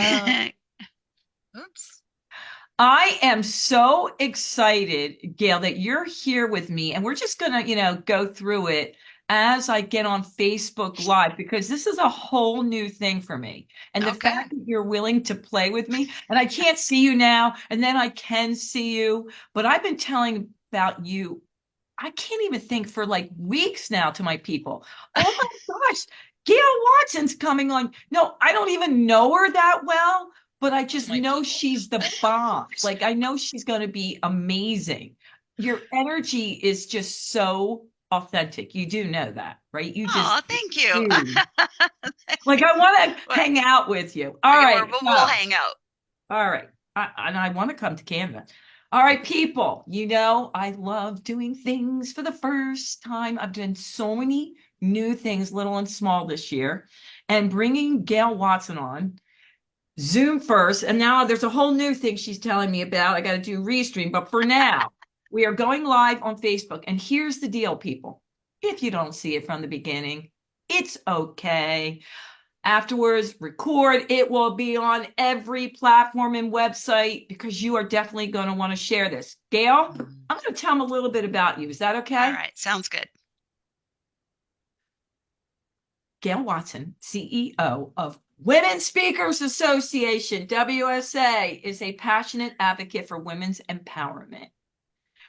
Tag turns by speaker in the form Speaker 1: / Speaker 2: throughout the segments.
Speaker 1: Oops.
Speaker 2: I am so excited, Gail, that you're here with me, and we're just gonna, go through it as I get on Facebook Live because this is a whole new thing for me. And the
Speaker 1: Okay.
Speaker 2: fact that you're willing to play with me, and I can't see you now, and then I can see you, but I've been telling about you. I can't even think for like weeks now to my people. Oh my gosh, Gail Watson's coming on. No, I don't even know her that well, but I just
Speaker 1: My
Speaker 2: know
Speaker 1: people.
Speaker 2: she's the bomb. Like I know she's going to be amazing. Your energy is just so authentic. You do know that, right? You
Speaker 1: Oh,
Speaker 2: just
Speaker 1: thank you.
Speaker 2: do. Like I want to
Speaker 1: Well,
Speaker 2: hang out with you. All
Speaker 1: okay,
Speaker 2: right.
Speaker 1: we'll hang out.
Speaker 2: All right. And I want to come to Canada. All right, people. I love doing things for the first time. I've done so many new things, little and small, this year. And bringing Gail Watson on, Zoom first. And now there's a whole new thing she's telling me about. I got to do Restream. But for now, we are going live on Facebook. And here's the deal, people. If you don't see it from the beginning, it's okay. Afterwards, record. It will be on every platform and website because you are definitely going to want to share this. Gail,
Speaker 1: Mm.
Speaker 2: I'm going to tell them a little bit about you. Is that
Speaker 1: All
Speaker 2: okay?
Speaker 1: right, sounds good.
Speaker 2: Gail Watson, CEO of Women Speakers Association, WSA, is a passionate advocate for women's empowerment.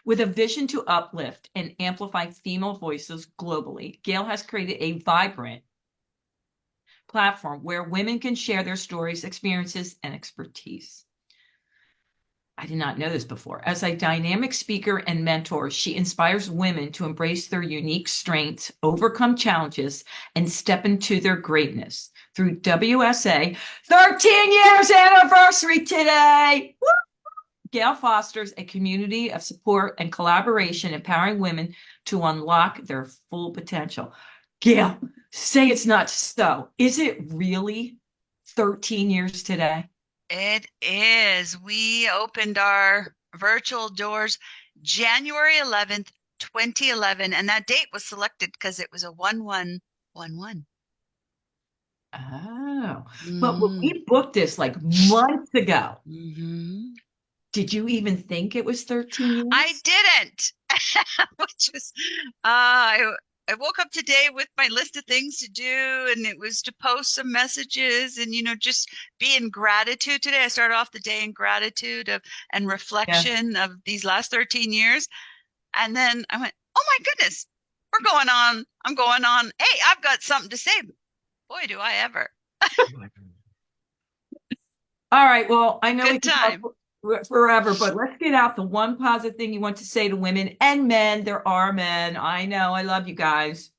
Speaker 2: With a vision to uplift and amplify female voices globally, Gail has created a vibrant platform where women can share their stories, experiences, and expertise. I did not know this before. As a dynamic speaker and mentor, she inspires women to embrace their unique strengths, overcome challenges, and step into their greatness. Through WSA, 13 years anniversary today. Woo! Gail fosters a community of support and collaboration, empowering women to unlock their full potential. Gail, say it's not so. Is it really 13 years today?
Speaker 1: It is. We opened our virtual doors January 11th, 2011, and that date was selected because it was a 1111.
Speaker 2: Oh, but when
Speaker 1: Mm-hmm.
Speaker 2: we booked this like months ago,
Speaker 1: Mm-hmm.
Speaker 2: did you even think it was 13
Speaker 1: I
Speaker 2: years?
Speaker 1: didn't, which was I woke up today with my list of things to do, and it was to post some messages and just be in gratitude today. I started off the day in gratitude of and
Speaker 2: Yeah.
Speaker 1: reflection of these last 13 years. And then I went, oh my goodness, we're going on. I'm going on. Hey, I've got something to say. Boy, do I ever.
Speaker 2: All right. Well, I know we
Speaker 1: Good
Speaker 2: can talk
Speaker 1: time.
Speaker 2: forever, but let's get out the one positive thing you want to say to women and men. There are men. I know. I love you guys.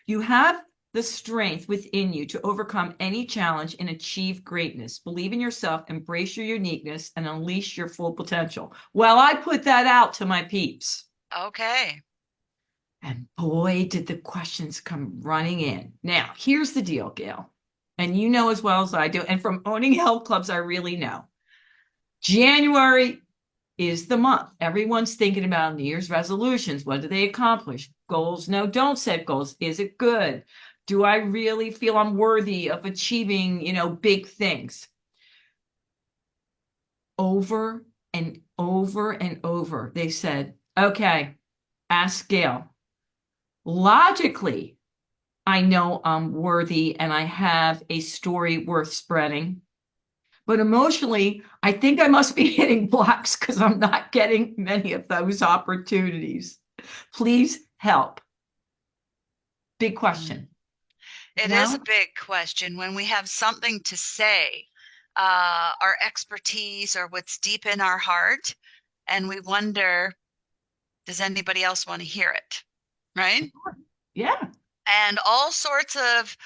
Speaker 2: You have the strength within you to overcome any challenge and achieve greatness. Believe in yourself, embrace your uniqueness, and unleash your full potential. Well, I put that out to my peeps.
Speaker 1: Okay.
Speaker 2: And boy, did the questions come running in. Now, here's the deal, Gail. And you know as well as I do, and from owning health clubs, I really know. January is the month. Everyone's thinking about New Year's resolutions. What do they accomplish? Goals? No, don't set goals. Is it good? Do I really feel I'm worthy of achieving, big things? Over and over and over, they said, okay, ask Gail. Logically, I know I'm worthy and I have a story worth spreading. But emotionally, I think I must be hitting blocks because I'm not getting many of those opportunities. Please help. Big
Speaker 1: Mm.
Speaker 2: question.
Speaker 1: It is a
Speaker 2: No?
Speaker 1: big question when we have something to say, our expertise or what's deep in our heart, and we wonder, does anybody else want to hear it? Right?
Speaker 2: Yeah.
Speaker 1: And all sorts of,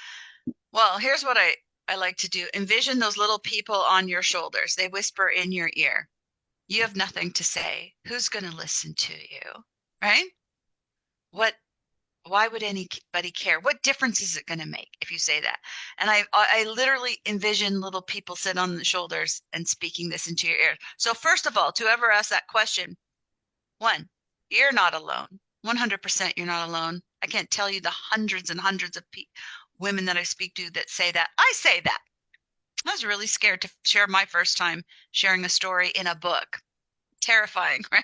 Speaker 1: well, here's what I like to do. Envision those little people on your shoulders. They whisper in your ear. You have nothing to say. Who's going to listen to you? Right? What Why would anybody care? What difference is it going to make if you say that? And I literally envision little people sit on the shoulders and speaking this into your ear. So first of all, to ever ask that question, one, you're not alone. 100% you're not alone. I can't tell you the hundreds and hundreds of women that I speak to that say that. I say that. I was really scared to share my first time sharing a story in a book. Terrifying, right?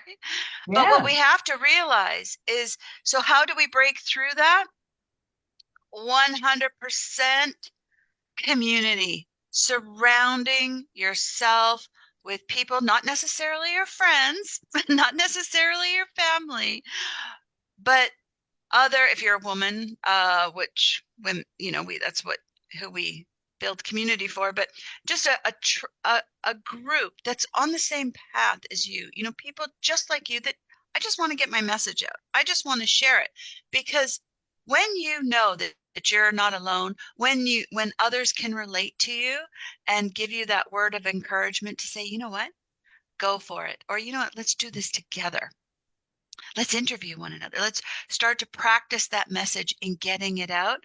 Speaker 1: But what
Speaker 2: Yeah.
Speaker 1: we have to realize is, so how do we break through that? 100% community, surrounding yourself with people, not necessarily your friends, not necessarily your family, but if you're a woman, which when we that's what who we build community for, but just a group that's on the same path as you, people just like you, that I just want to get my message out. I just want to share it, because when you know that you're not alone, when others can relate to you and give you that word of encouragement to say, you know what, go for it, or you know what, let's do this together. Let's interview one another. Let's start to practice that message in getting it out.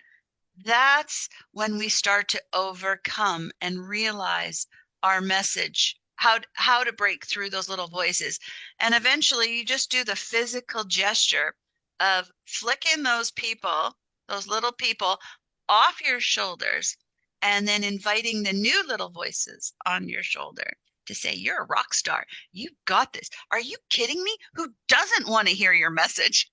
Speaker 1: That's when we start to overcome and realize our message, how to break through those little voices. And eventually you just do the physical gesture of flicking those little people off your shoulders, and then inviting the new little voices on your shoulder to say, you're a rock star. You got this. Are you kidding me? Who doesn't want to hear your message?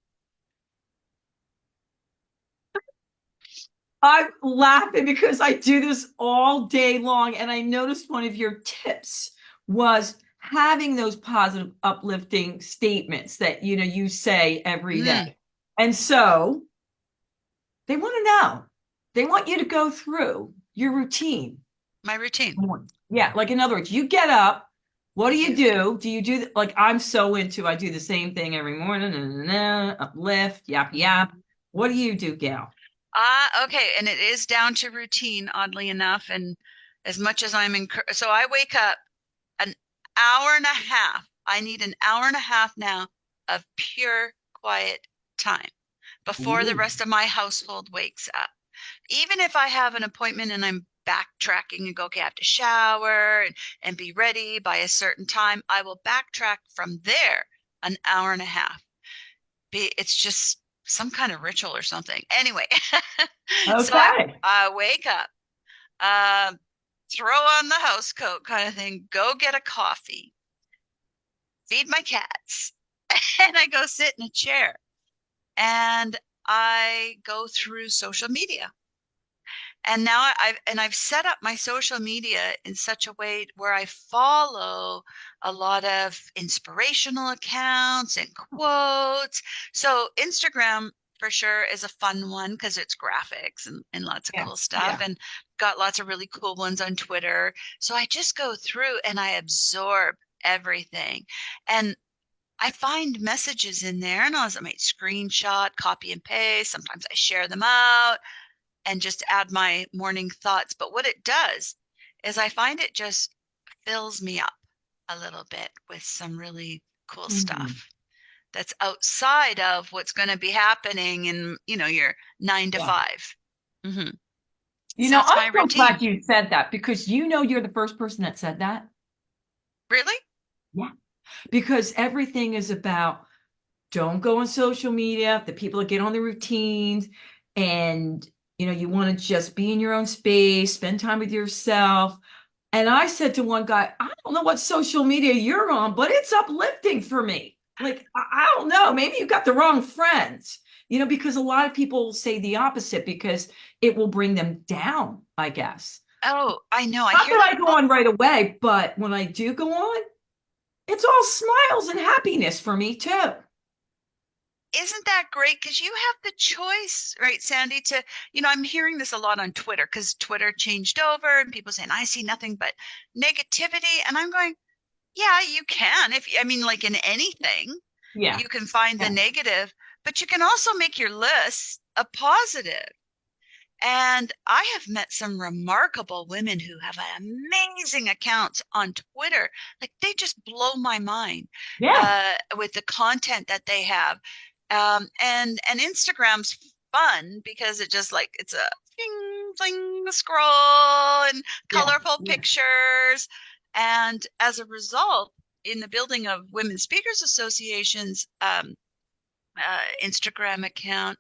Speaker 2: I'm laughing because I do this all day long. And I noticed one of your tips was having those positive, uplifting statements that, you say every
Speaker 1: Mm,
Speaker 2: day. And so they want to know, they want you to go through your routine.
Speaker 1: my routine.
Speaker 2: Yeah. Like, in other words, you get up. What do
Speaker 1: Thank
Speaker 2: you
Speaker 1: you.
Speaker 2: do? Do you do like I'm so into, I do the same thing every morning, uplift, yap, yap. What do you do, Gail?
Speaker 1: Okay, and it is down to routine, oddly enough. And as much as so I wake up an hour and a half. I need an hour and a half now of pure quiet time before the
Speaker 2: Ooh.
Speaker 1: rest of my household wakes up. Even if I have an appointment and I'm backtracking and go, okay, I have to shower and be ready by a certain time, I will backtrack from there an hour and a half. It's just some kind of ritual or something. Anyway, so
Speaker 2: Okay.
Speaker 1: I wake up, uh, throw on the house coat kind of thing, go get a coffee, feed my cats, and I go sit in a chair and I go through social media. And now I've set up my social media in such a way where I follow a lot of inspirational accounts and quotes. So Instagram for sure is a fun one because it's graphics and lots of
Speaker 2: Yeah.
Speaker 1: cool stuff,
Speaker 2: Yeah.
Speaker 1: and got lots of really cool ones on Twitter. So I just go through and I absorb everything. And I find messages in there, and I might screenshot, copy and paste. Sometimes I share them out and just add my morning thoughts. But what it does is I find it just fills me up a little bit with some really cool
Speaker 2: Mhm.
Speaker 1: stuff that's outside of what's going to be happening in, your nine to
Speaker 2: Yeah.
Speaker 1: five. Mm-hmm. So that's
Speaker 2: I'm
Speaker 1: my
Speaker 2: so glad
Speaker 1: routine.
Speaker 2: you said that because you're the first person that said that.
Speaker 1: Really?
Speaker 2: Yeah. Because everything is about don't go on social media, the people that get on the routines, and you want to just be in your own space, spend time with yourself. And I said to one guy, I don't know what social media you're on, but it's uplifting for me. Like, I don't know, maybe you got the wrong friends, because a lot of people say the opposite because it will bring them down, I guess.
Speaker 1: Oh, I know. I
Speaker 2: Not
Speaker 1: hear
Speaker 2: that
Speaker 1: that
Speaker 2: I go
Speaker 1: all.
Speaker 2: on right away, but when I do go on, it's all smiles and happiness for me too.
Speaker 1: Isn't that great? Because you have the choice, right, Sandy, I'm hearing this a lot on Twitter because Twitter changed over and people saying, I see nothing but negativity. And I'm going, yeah, you can. I mean, like in anything,
Speaker 2: Yeah.
Speaker 1: you can find the
Speaker 2: Yeah.
Speaker 1: negative, but you can also make your list a positive. And I have met some remarkable women who have amazing accounts on Twitter. Like they just blow my mind
Speaker 2: Yeah.
Speaker 1: with the content that they have. And Instagram's fun because it just like it's a fling, fling, scroll and
Speaker 2: Yeah.
Speaker 1: colorful
Speaker 2: Yeah.
Speaker 1: pictures. And as a result, in the building of Women Speakers Association's Instagram account,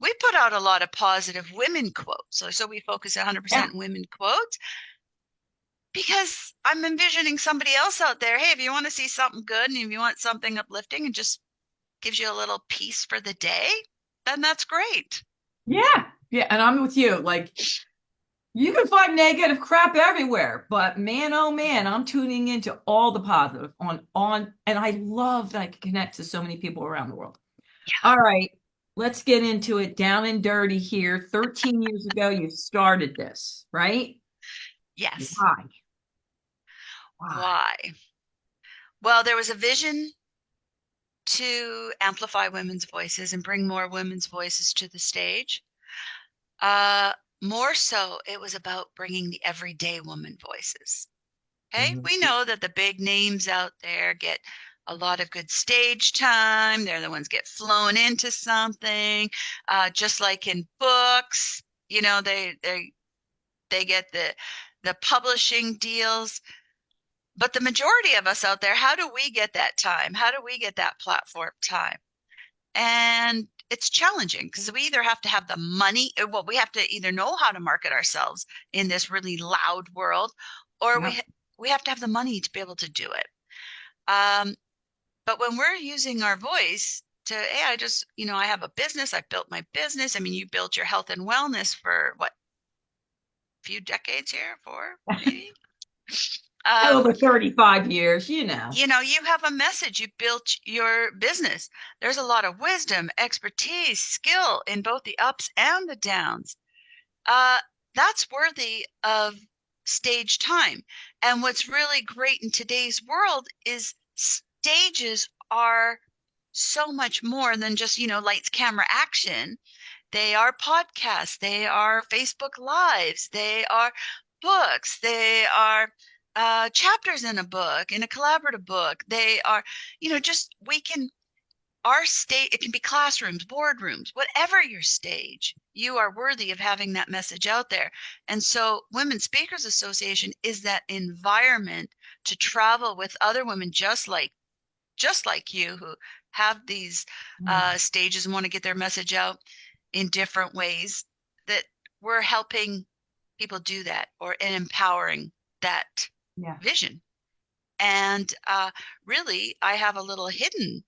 Speaker 1: we put out a lot of positive women quotes. So we focus
Speaker 2: Yeah.
Speaker 1: 100% women quotes. because I'm envisioning somebody else out there. Hey, if you want to see something good and if you want something uplifting and just gives you a little peace for the day, then that's great.
Speaker 2: Yeah. Yeah. And I'm with you. Like, you can find negative crap everywhere, but man, oh man, I'm tuning into all the positive and I love that I can connect to so many people around the world.
Speaker 1: Yeah.
Speaker 2: All right, let's get into it down and dirty here. 13 years ago, you started this, right?
Speaker 1: Yes.
Speaker 2: Why? Why?
Speaker 1: Why? Well, there was a vision to amplify women's voices and bring more women's voices to the stage. Uh, More so, it was about bringing the everyday woman voices. Okay,
Speaker 2: Mhm.
Speaker 1: we know that the big names out there get a lot of good stage time. They're the ones get flown into something, just like in books. You know, they get the publishing deals. But the majority of us out there, how do we get that time? How do we get that platform time? And it's challenging because we either have to have the money, well, we have to either know how to market ourselves in this really loud world, or
Speaker 2: Yeah.
Speaker 1: we have to have the money to be able to do it. Um, but when we're using our voice to, hey, I just, I have a business, I've built my business. I mean, you built your health and wellness for what, few decades here, four, maybe? Um,
Speaker 2: Over 35 years, you know.
Speaker 1: you have a message, you built your business. There's a lot of wisdom, expertise, skill in both the ups and the downs. Uh, that's worthy of stage time. And what's really great in today's world is stages are so much more than just, lights, camera, action. They are podcasts, they are Facebook Lives, they are books, they are chapters in a book, in a collaborative book. They are, just we can, our state, it can be classrooms, boardrooms, whatever your stage, you are worthy of having that message out there. And so, Women Speakers Association is that environment to travel with other women just like you who have these
Speaker 2: Mm.
Speaker 1: stages and want to get their message out in different ways, that we're helping people do that or empowering that
Speaker 2: Yeah.
Speaker 1: vision. And really, I have a little hidden,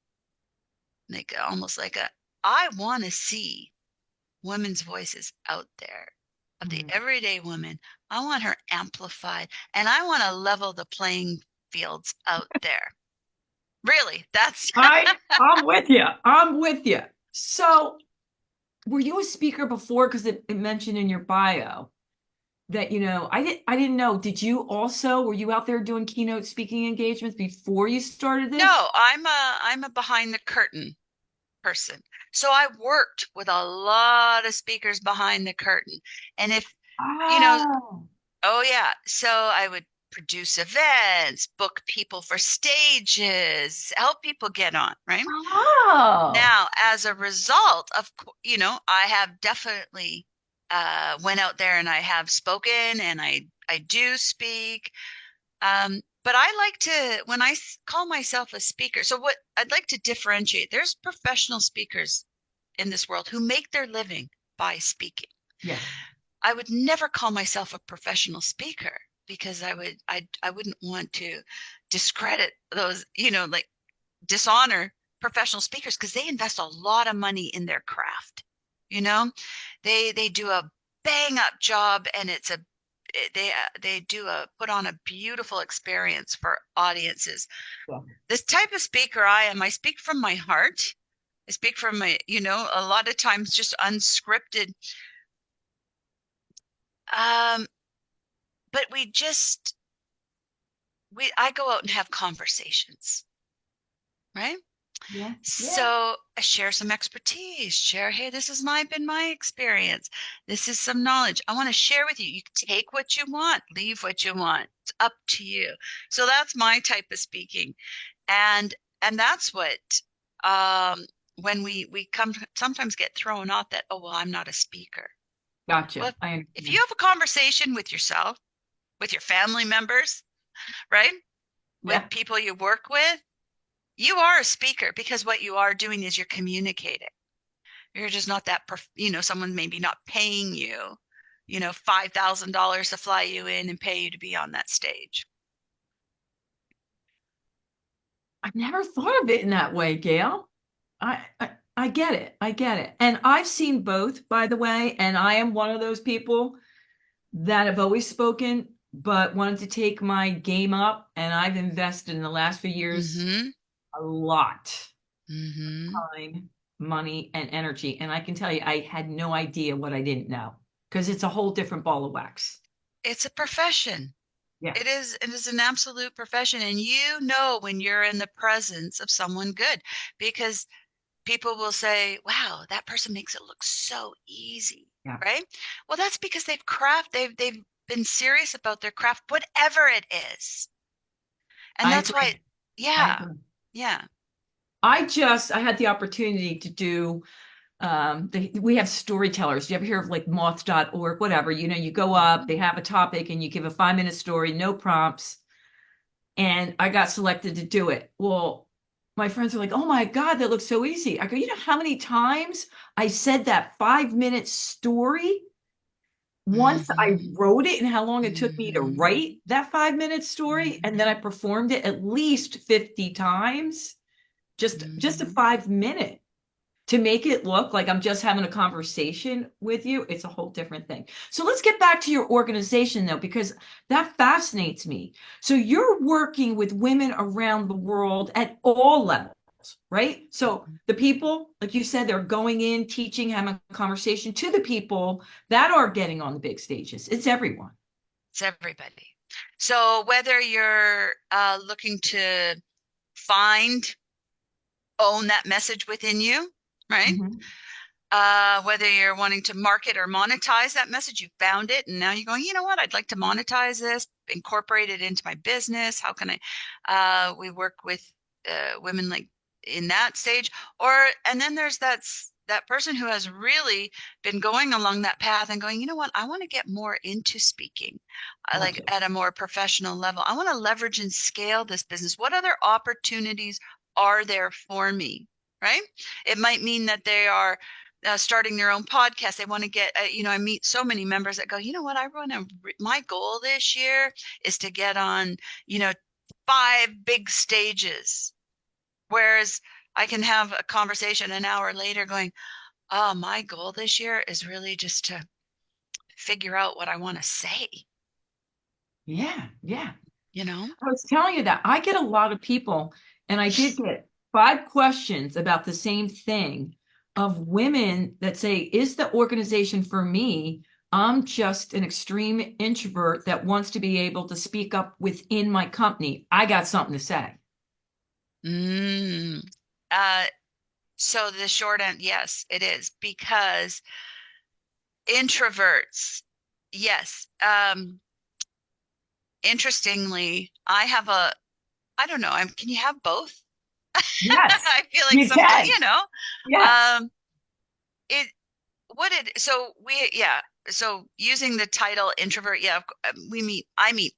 Speaker 1: like almost like I want to see women's voices out there of the
Speaker 2: Mhm.
Speaker 1: everyday woman. I want her amplified and I want to level the playing fields out there. Really, that's
Speaker 2: I'm with you. I'm with you. So, were you a speaker before? Because it mentioned in your bio that, I didn't know. Did you also, were you out there doing keynote speaking engagements before you started this?
Speaker 1: no, I'm a behind the curtain person. So I worked with a lot of speakers behind the curtain. And if, you know,
Speaker 2: Oh,
Speaker 1: oh yeah, so I would produce events, book people for stages, help people get on, right?
Speaker 2: oh,
Speaker 1: Now, as a result of, I have definitely went out there and I have spoken and I do speak. But I like to, when call myself a speaker, so what I'd like to differentiate, there's professional speakers in this world who make their living by speaking.
Speaker 2: yes,
Speaker 1: I would never call myself a professional speaker because I wouldn't want to discredit those, like dishonor professional speakers because they invest a lot of money in their craft. You know, they do a bang up job and they do a put on a beautiful experience for audiences.
Speaker 2: yeah,
Speaker 1: This type of speaker I am, I speak from my heart. I speak from my, a lot of times just unscripted. Um, but I go out and have conversations, right?
Speaker 2: yeah, yeah.
Speaker 1: So I share some expertise, share, hey, this has been my experience. This is some knowledge I want to share with you. You can take what you want, leave what you want. It's up to you. So that's my type of speaking. And that's what when we come sometimes get thrown off that, oh well, I'm not a speaker.
Speaker 2: Gotcha.
Speaker 1: Well,
Speaker 2: I
Speaker 1: if you
Speaker 2: understand.
Speaker 1: have a conversation with yourself, with your family members, right?
Speaker 2: Yeah,
Speaker 1: With people you work with, you are a speaker because what you are doing is you're communicating. You're just not that, someone maybe not paying you. $5,000 to fly you in and pay you to be on that stage.
Speaker 2: I've never thought of it in that way, Gail. I get it. I get it. And I've seen both, by the way, and I am one of those people that have always spoken, but wanted to take my game up. And I've invested in the last few years
Speaker 1: Mm-hmm.
Speaker 2: a lot
Speaker 1: Mm-hmm.
Speaker 2: of time, money, and energy. And I can tell you, I had no idea what I didn't know because it's a whole different ball of wax.
Speaker 1: It's a profession.
Speaker 2: Yeah.
Speaker 1: It is an absolute profession. And you know when you're in the presence of someone good, because people will say, wow, that person makes it look so easy,
Speaker 2: Yeah.
Speaker 1: right? Well, that's because they've been serious about their craft, whatever it is. And
Speaker 2: I
Speaker 1: that's why,
Speaker 2: agree. I
Speaker 1: yeah,
Speaker 2: agree.
Speaker 1: yeah.
Speaker 2: I had the opportunity to do we have storytellers. Do you ever hear of like moth.org, whatever? You go up, they have a topic and you give a 5-minute story, no prompts. And I got selected to do it. Well, my friends are like, oh my God, that looks so easy. I go, you know how many times I said that 5-minute story once I
Speaker 1: Mm-hmm.
Speaker 2: wrote it and how long it took me to
Speaker 1: Mm-hmm.
Speaker 2: write that 5-minute story? And then I performed it at least 50 times, just a
Speaker 1: Mm-hmm.
Speaker 2: 5-minute. To make it look like I'm just having a conversation with you, it's a whole different thing. So let's get back to your organization though, because that fascinates me. So you're working with women around the world at all levels, right? So the people, like you said, they're going in, teaching, having a conversation to the people that are getting on the big stages. It's everyone.
Speaker 1: It's everybody. So whether you're looking to find, own that message within you, right?
Speaker 2: Mhm.
Speaker 1: Whether you're wanting to market or monetize that message, you found it, and now you're going, you know what, I'd like to monetize this, incorporate it into my business. How can I? We work with women like in that stage, and then there's that person who has really been going along that path and going, you know what, I want to get more into speaking, like
Speaker 2: Gotcha.
Speaker 1: at a more professional level. I want to leverage and scale this business. What other opportunities are there for me? Right? It might mean that they are starting their own podcast. They want to get, I meet so many members that go, you know what, my goal this year is to get on, you know, 5 big stages. Whereas I can have a conversation an hour later going, oh, my goal this year is really just to figure out what I want to say,
Speaker 2: Yeah, yeah.
Speaker 1: you know?
Speaker 2: I was telling you that I get a lot of people, and I did get 5 questions about the same thing of women that say, is the organization for me? I'm just an extreme introvert that wants to be able to speak up within my company. I got something to say.
Speaker 1: Mm. Uh, so the short end, yes, it is because introverts, yes. Interestingly, I don't know, can you have both?
Speaker 2: Yes,
Speaker 1: I feel like
Speaker 2: you
Speaker 1: sometimes,
Speaker 2: can. Yes.
Speaker 1: um, it, yeah. So using the title introvert, yeah, I meet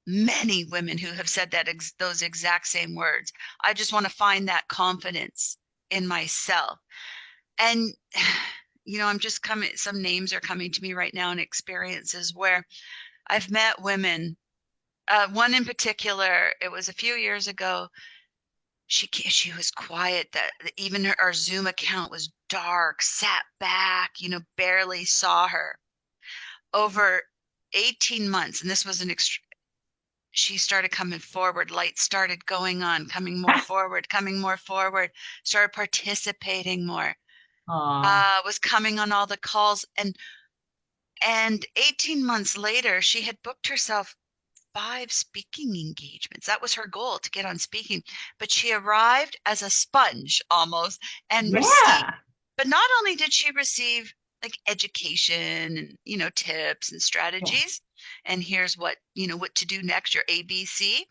Speaker 1: many women who have said those exact same words. I just want to find that confidence in myself. And, I'm just some names are coming to me right now and experiences where I've met women. One in particular, it was a few years ago. She was quiet. That even our Zoom account was dark. Sat back, barely saw her. Over 18 months, and this was she started coming forward. Lights started going on, coming more forward, coming more forward. Started participating more.
Speaker 2: Oh,
Speaker 1: Was coming on all the calls, and 18 months later, she had booked herself 5 speaking engagements. That was her goal, to get on speaking. But she arrived as a sponge almost and received.
Speaker 2: yeah.
Speaker 1: But not only did she receive like education and, tips and
Speaker 2: Yeah.
Speaker 1: strategies, and here's what to do next, your ABC,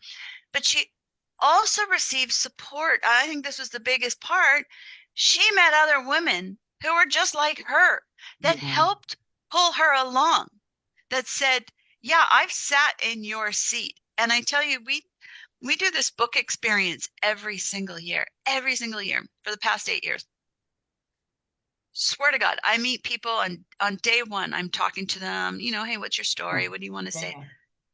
Speaker 1: but she also received support. I think this was the biggest part. She met other women who were just like her that
Speaker 2: Yeah.
Speaker 1: helped pull her along, that said, yeah, I've sat in your seat. And I tell you, we do this book experience every single year for the past 8 years. Swear to God, I meet people on day one, I'm talking to them, hey, what's your
Speaker 2: Yeah.
Speaker 1: story? What do you want to say?
Speaker 2: Yeah.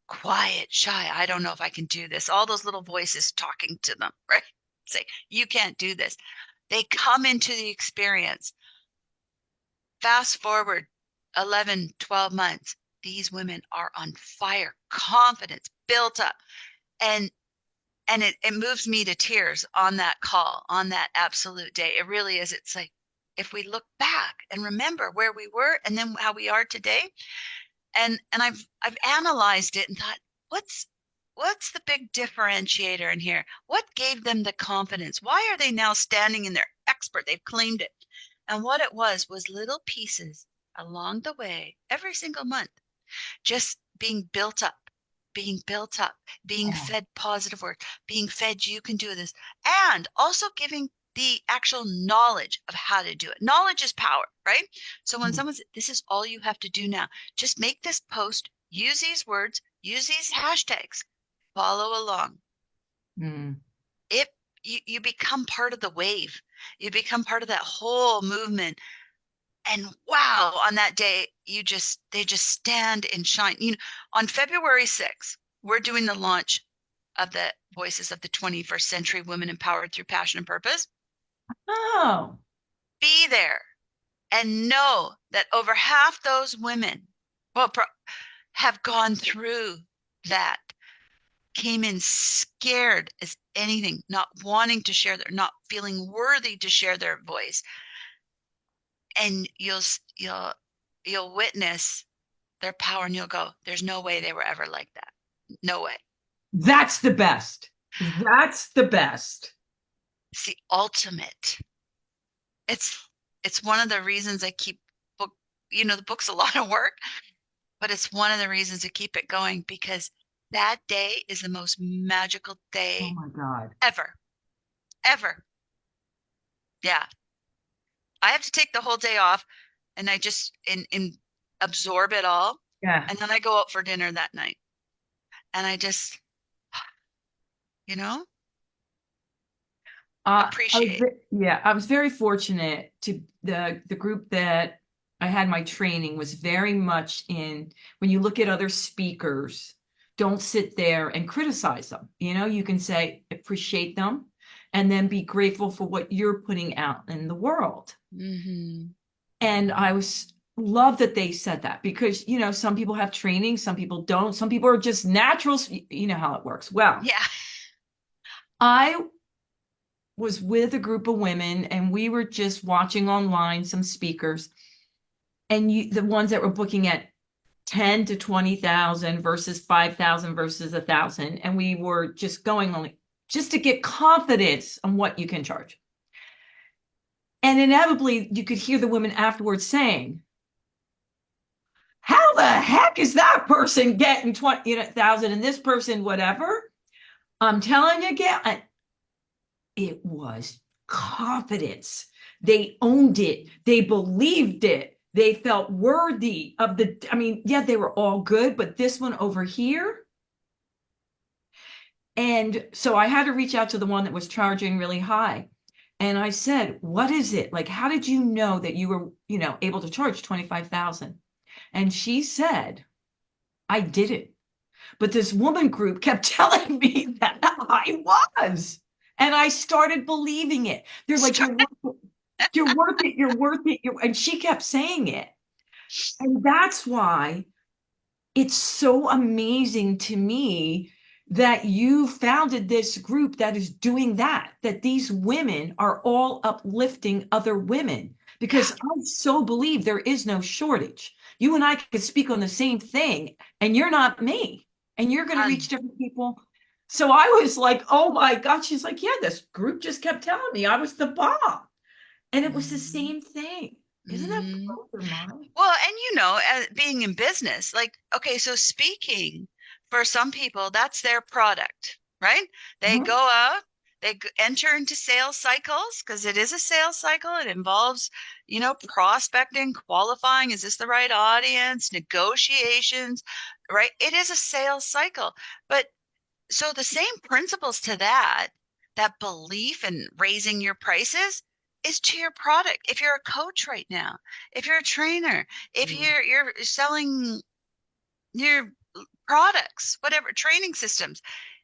Speaker 1: Quiet, shy. I don't know if I can do this. All those little voices talking to them, right? Say, you can't do this. They come into the experience. Fast forward 11, 12 months. These women are on fire, confidence built up. And it moves me to tears on that call, on that absolute day. It really is. It's like if we look back and remember where we were and then how we are today, and I've analyzed it and thought, what's the big differentiator in here? What gave them the confidence? Why are they now standing in their expert? They've claimed it. And what it was little pieces along the way, every single month, just being built up, being
Speaker 2: Yeah.
Speaker 1: fed positive words, being fed you can do this, and also giving the actual knowledge of how to do it. Knowledge is power, right? So when
Speaker 2: Mm.
Speaker 1: someone says, this is all you have to do now, just make this post, use these words, use these hashtags, follow along.
Speaker 2: Mm.
Speaker 1: It you become part of the wave. You become part of that whole movement. And wow, on that day, they just stand and shine. On February 6th, we're doing the launch of the Voices of the 21st Century Women Empowered Through Passion and Purpose.
Speaker 2: Oh.
Speaker 1: Be there and know that over half those women, well, have gone through that, came in scared as anything, not wanting to share not feeling worthy to share their voice. And you'll witness their power and you'll go, there's no way they were ever like that. No way.
Speaker 2: That's the best. That's the best.
Speaker 1: It's the ultimate. It's it's one of the reasons I keep book, the book's a lot of work, but it's one of the reasons to keep it going because that day is the most magical
Speaker 2: Oh
Speaker 1: day
Speaker 2: my God.
Speaker 1: ever. Ever. Yeah. I have to take the whole day off and I just in absorb it all.
Speaker 2: Yeah.
Speaker 1: And then I go out for dinner that night. And I just, you know, appreciate.
Speaker 2: Yeah, I was very fortunate to the group that I had my training was very much in when you look at other speakers, don't sit there and criticize them. You can say appreciate them and then be grateful for what you're putting out in the world.
Speaker 1: Hmm.
Speaker 2: And I was love that they said that because some people have training, some people don't, some people are just naturals. You know how it works. Well,
Speaker 1: Yeah.
Speaker 2: I was with a group of women and we were just watching online some speakers and the ones that were booking at 10 to 20,000 versus 5,000 versus 1,000 and we were just going on just to get confidence on what you can charge. And inevitably you could hear the women afterwards saying, how the heck is that person getting 20,000 and this person whatever? I'm telling you again, it was confidence. They owned it. They believed it. They felt worthy of yeah, they were all good, but this one over here. And so I had to reach out to the one that was charging really high. And I said, what is it? Like, how did you know that you were, able to charge 25,000? And she said, I did it. But this woman group kept telling me that I was. And I started believing it. They're like, you're worth it, you're worth it. And she kept saying it. And that's why it's so amazing to me that you founded this group that is doing that these women are all uplifting other women.
Speaker 1: Yeah.
Speaker 2: Because I so believe there is no shortage. You and I could speak on the same thing, and you're not me, and you're going to reach different people. So I was like, oh my God. She's like, yeah, this group just kept telling me I was the bomb. And it was the
Speaker 1: Mm-hmm.
Speaker 2: same thing. Isn't that
Speaker 1: Mm-hmm.
Speaker 2: blow your mind?
Speaker 1: Well, and as being in business, like, okay, so speaking for some people, that's their product, right? They
Speaker 2: Mhm.
Speaker 1: go out, enter into sales cycles because it is a sales cycle. It involves, prospecting, qualifying. Is this the right audience? Negotiations, right? It is a sales cycle. But so the same principles to that belief in raising your prices is to your product. If you're a coach right now, if you're a trainer, if
Speaker 2: Mm.
Speaker 1: you're selling your products, whatever, training systems,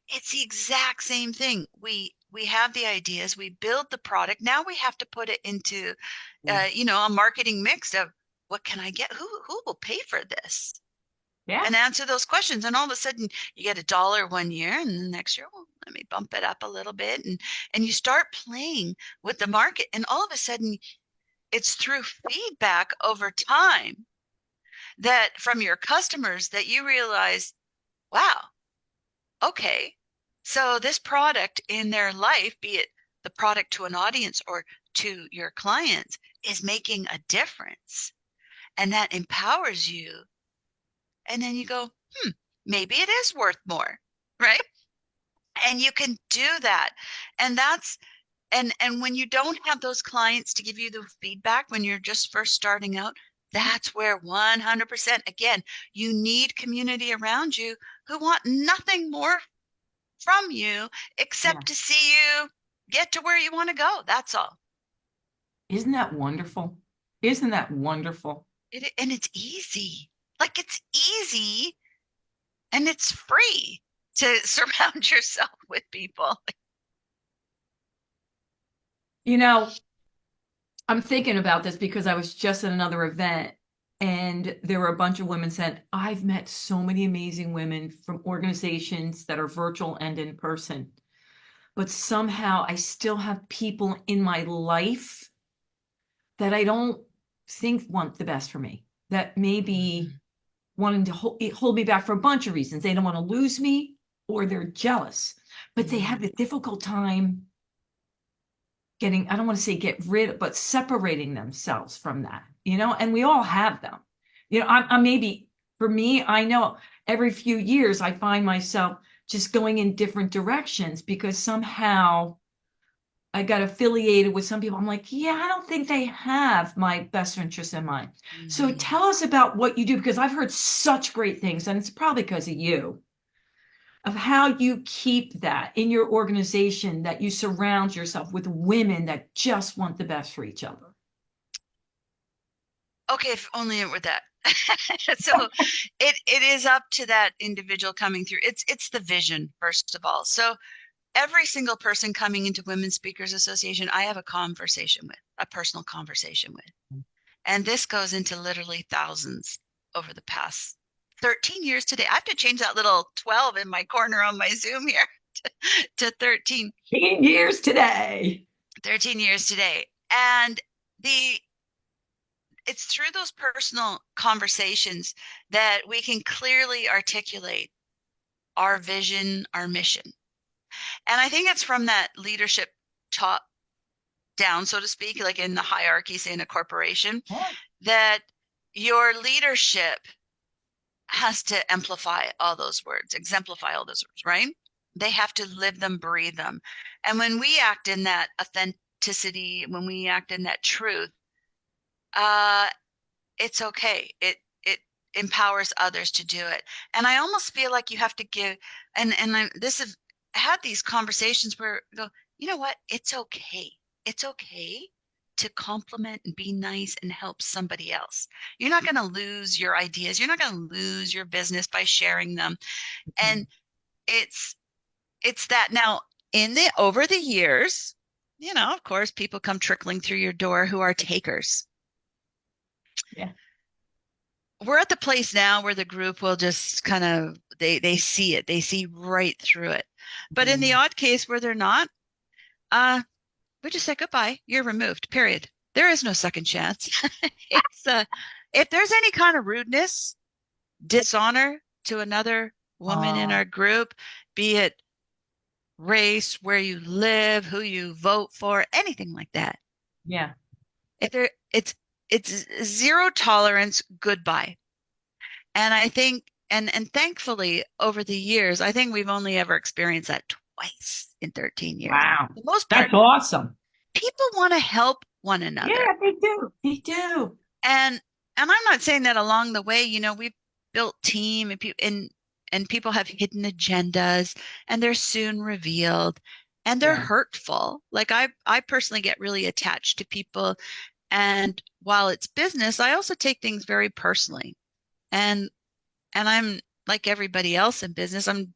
Speaker 1: it's the exact same thing. We have the ideas, we build the product. Now we have to put it into
Speaker 2: Mm.
Speaker 1: a marketing mix of what can I get? Who will pay for this?
Speaker 2: Yeah.
Speaker 1: And answer those questions. And all of a sudden you get $1 one year, and the next year, well, let me bump it up a little bit. And you start playing with the market. And all of a sudden it's through feedback over time that from your customers that you realize, wow, okay, so this product in their life, be it the product to an audience or to your clients, is making a difference. And that empowers you. And then you go, maybe it is worth more, right? And you can do that. And that's and when you don't have those clients to give you the feedback when you're just first starting out, that's where 100%, again, you need community around you who want nothing more from you
Speaker 2: Yeah.
Speaker 1: except to see you get to where you want to go. That's all.
Speaker 2: Isn't that wonderful? Isn't that wonderful?
Speaker 1: And it's easy. Like, it's easy and it's free to surround yourself with people.
Speaker 2: You know, I'm thinking about this because I was just at another event and there were a bunch of women said, I've met so many amazing women from organizations that are virtual and in person, but somehow I still have people in my life that I don't think want the best for me, that maybe
Speaker 1: Mhm.
Speaker 2: wanting to hold me back for a bunch of reasons. They don't want to lose me or they're jealous, but they have
Speaker 1: Mm.
Speaker 2: a difficult time getting, I don't want to say get rid, but separating themselves from that, and we all have them. I'm maybe for me, I know every few years I find myself just going in different directions because somehow I got affiliated with some people. I'm like, yeah, I don't think they have my best interest in mind. So
Speaker 1: Mhm.
Speaker 2: tell us about what you do because I've heard such great things, and it's probably because of you, of how you keep that in your organization, that you surround yourself with women that just want the best for each other.
Speaker 1: Okay, if only it were that. So it is up to that individual coming through. It's the vision, first of all. So every single person coming into Women Speakers Association, I have a conversation with, a personal conversation with. And this goes into literally thousands over the past 13 years today. I have to change that little 12 in my corner on my Zoom here to 13.
Speaker 2: 10 years today.
Speaker 1: 13 years today. And the it's through those personal conversations that we can clearly articulate our vision, our mission. And I think it's from that leadership top down, so to speak, like in the hierarchy, say in a corporation,
Speaker 2: Yeah.
Speaker 1: that your leadership has to amplify all those words, exemplify all those words, right? They have to live them, breathe them. And when we act in that authenticity, when we act in that truth, uh, it's okay. It empowers others to do it. And I almost feel like you have to give, and this have had these conversations where I go, you know what? It's okay. It's okay to compliment and be nice and help somebody else. You're not going to lose your ideas. You're not going to lose your business by sharing them. And it's it's that now in the over the years, of course, people come trickling through your door who are takers.
Speaker 2: Yeah.
Speaker 1: We're at the place now where the group will just kind of they see it, they see right through it. But in the
Speaker 2: Mm.
Speaker 1: odd case where they're not, uh we just say goodbye, you're removed, period. There is no second chance. It's if there's any kind of rudeness, dishonor to another woman in
Speaker 2: Uh,
Speaker 1: our group, be it race, where you live, who you vote for, anything like that,
Speaker 2: yeah.
Speaker 1: if there it's zero tolerance, goodbye. And I think, and thankfully over the years, I think we've only ever experienced that twice in 13 years.
Speaker 2: Wow.
Speaker 1: For the most part,
Speaker 2: That's awesome.
Speaker 1: people want to help one another.
Speaker 2: Yeah, they do. They do.
Speaker 1: And I'm not saying that along the way, we've built team and people have hidden agendas and they're soon revealed. and they're
Speaker 2: Yeah.
Speaker 1: hurtful. Like I personally get really attached to people, and while it's business, I also take things very personally. And I'm like everybody else in business. I'm,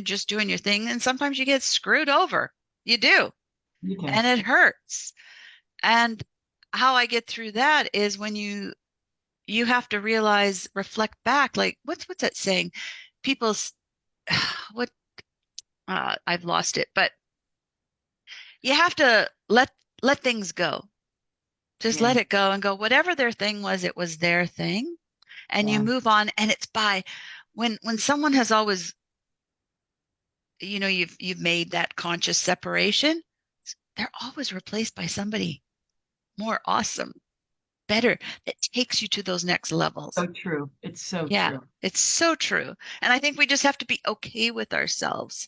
Speaker 1: just doing your thing, and sometimes you get screwed over. You do,
Speaker 2: You can.
Speaker 1: and it hurts. And how I get through that is when you have to realize, reflect back, like what's that saying? People's what I've lost it, but you have to let things go. Just
Speaker 2: Yeah.
Speaker 1: let it go and go, whatever their thing was, it was their thing. And you
Speaker 2: Yeah.
Speaker 1: move on. And it's by when someone has always, you've made that conscious separation, they're always replaced by somebody more awesome, better, that takes you to those next levels.
Speaker 2: So true. It's so
Speaker 1: Yeah,
Speaker 2: true.
Speaker 1: it's so true. And I think we just have to be okay with ourselves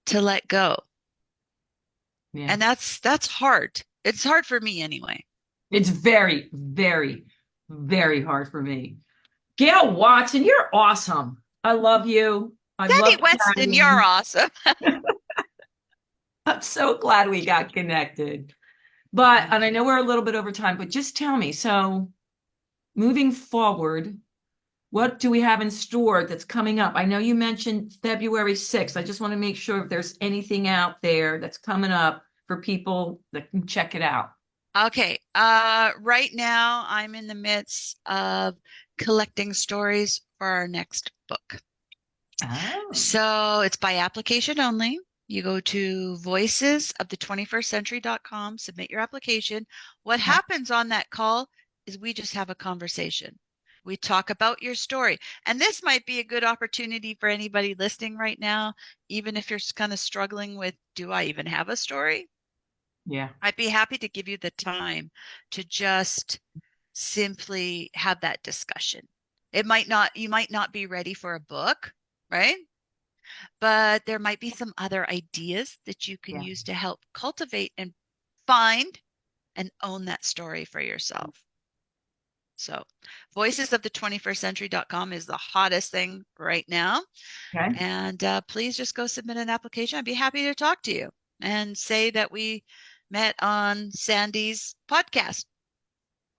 Speaker 1: to let go.
Speaker 2: Yeah.
Speaker 1: And that's hard. It's hard for me anyway.
Speaker 2: It's very, very, very hard for me. Gail Watson, you're awesome. I love you. I
Speaker 1: Sandy
Speaker 2: love
Speaker 1: Weston, you're
Speaker 2: chatting.
Speaker 1: awesome.
Speaker 2: I'm so glad we got connected. But, and I know we're a little bit over time, but just tell me, so moving forward, what do we have in store that's coming up? I know you mentioned February 6th. I just want to make sure if there's anything out there that's coming up for people that can check it out.
Speaker 1: Okay. Right now I'm in the midst of collecting stories for our next book.
Speaker 2: Oh,
Speaker 1: So it's by application only. You go to voicesofthe21stcentury.com, submit your application. What
Speaker 2: okay.
Speaker 1: happens on that call is we just have a conversation. We talk about your story. And this might be a good opportunity for anybody listening right now, even if you're kind of struggling with, do I even have a story?
Speaker 2: Yeah.
Speaker 1: I'd be happy to give you the time to just simply have that discussion. You might not be ready for a book, right? But there might be some other ideas that you can
Speaker 2: Yeah.
Speaker 1: use to help cultivate and find and own that story for yourself. So, voicesofthe21stcentury.com is the hottest thing right now.
Speaker 2: Okay.
Speaker 1: And please just go submit an application. I'd be happy to talk to you and say that we met on Sandy's podcast.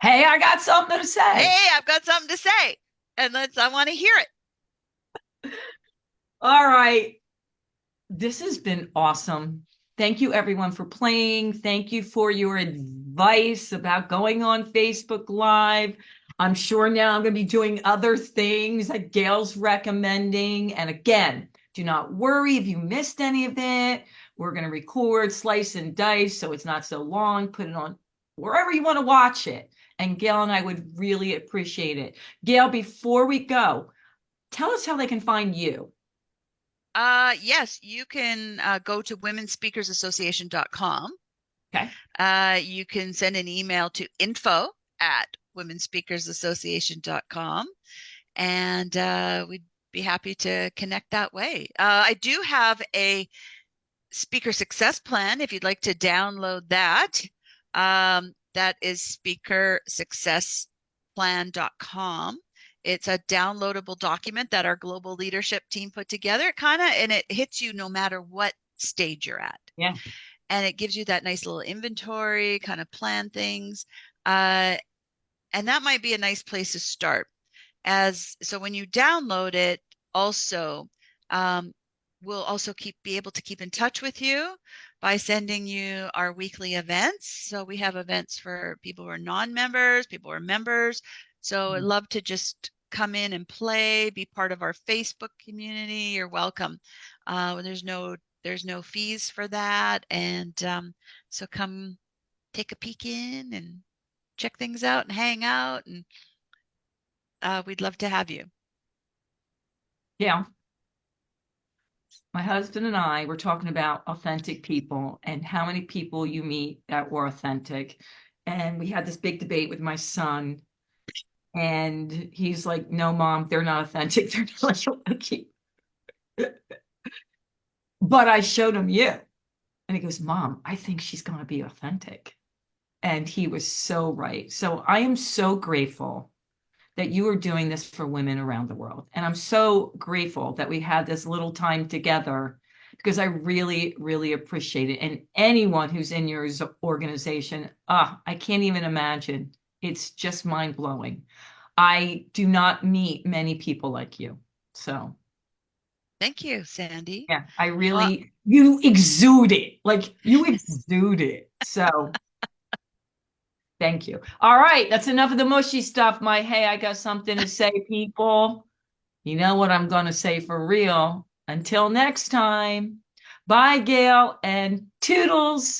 Speaker 2: Hey, I got something to say.
Speaker 1: Hey, I've got something to say. And I want to hear it.
Speaker 2: All right. This has been awesome. Thank you, everyone, for playing. Thank you for your advice about going on Facebook Live. I'm sure now I'm going to be doing other things that Gail's recommending. And again, do not worry if you missed any of it. We're going to record, slice, and dice so it's not so long. Put it on wherever you want to watch it. And Gail and I would really appreciate it. Gail, before we go, tell us how they can find you.
Speaker 1: Yes, you can go to womenspeakersassociation.com.
Speaker 2: Okay.
Speaker 1: You can send an email to info@womenspeakersassociation.com, and we'd be happy to connect that way. I do have a speaker success plan if you'd like to download that. That is speakersuccessplan.com. It's a downloadable document that our global leadership team put together, and it hits you no matter what stage you're at.
Speaker 2: Yeah.
Speaker 1: And it gives you that nice little inventory, kind of plan things. Uh, and that might be a nice place to start. So when you download it, also, um, we'll also be able to keep in touch with you by sending you our weekly events. So we have events for people who are non-members, people who are members. So I'd love to just come in and play, be part of our Facebook community. You're welcome. There's no fees for that, and so come take a peek in and check things out and hang out, and we'd love to have you.
Speaker 2: Yeah. My husband and I were talking about authentic people and how many people you meet that were authentic. And we had this big debate with my son. And he's like, no, mom, they're not authentic. They're not authentic. But I showed him you. And he goes, Mom, I think she's going to be authentic. And he was so right. So I am so grateful that you are doing this for women around the world. And I'm so grateful that we had this little time together because I really, really appreciate it. And anyone who's in your organization, I can't even imagine. It's just mind blowing. I do not meet many people like you. So,
Speaker 1: Thank you, Sandy.
Speaker 2: yeah, I
Speaker 1: Well,
Speaker 2: really, you exude it. Like you exude it. So, thank you. All right, that's enough of the mushy stuff. My hey, I got something to say, people. You know what I'm going to say for real. Until next time. Bye, Gail, and toodles.